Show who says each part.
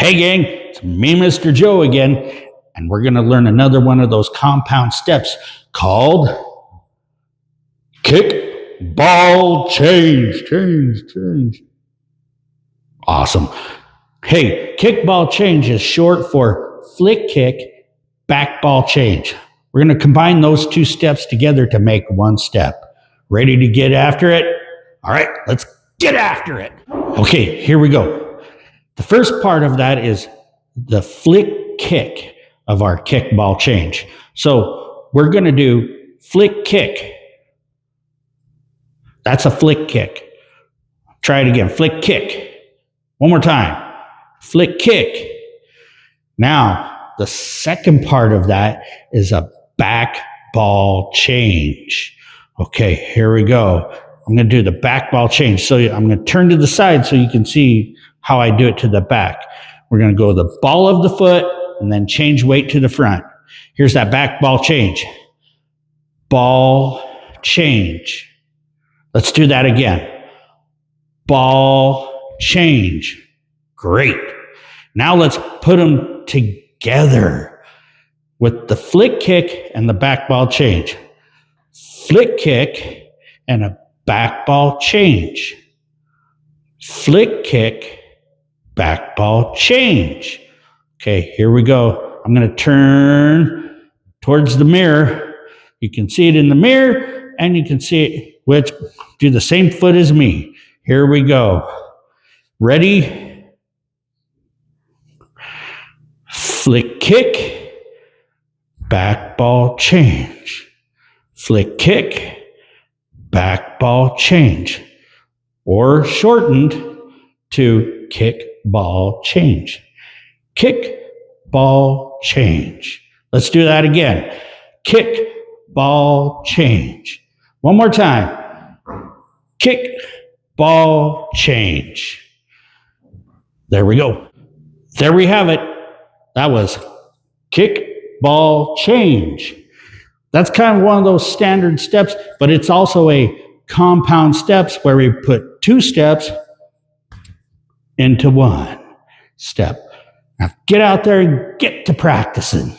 Speaker 1: Hey gang, it's me, Mr. Joe again, and we're going to learn another one of those compound steps called kick, ball, change. Awesome. Hey, kick, ball, change is short for flick kick, back ball change. We're going to combine those two steps together to make one step. Ready to get after it? All right, let's get after it. Okay, here we go. The first part of that is the flick kick of our kick ball change. So we're going to do flick kick. That's a flick kick. Try it again. Flick kick. One more time. Flick kick. Now, the second part of that is a back ball change. Okay, here we go. I'm going to do the back ball change. So I'm going to turn to the side so you can see how I do it to the back. We're going to go the ball of the foot and then change weight to the front. Here's that back ball change. Ball change. Let's do that again. Ball change. Great. Now let's put them together with the flick kick and the back ball change. Flick kick and a back ball change. Flick kick, back ball change. Okay, here we go. I'm going to turn towards the mirror. You can see it in the mirror, and you can see it, which do the same foot as me. Here we go. Ready? Flick kick, back ball change. Flick kick, back ball change. Or shortened to kick ball change. Kick ball change. Let's do that again. Kick ball change. One more time. Kick ball change. There we go. There we have it. That was kick ball change. That's kind of one of those standard steps, but it's also a compound steps where we put two steps into one step. Now get out there and get to practicing.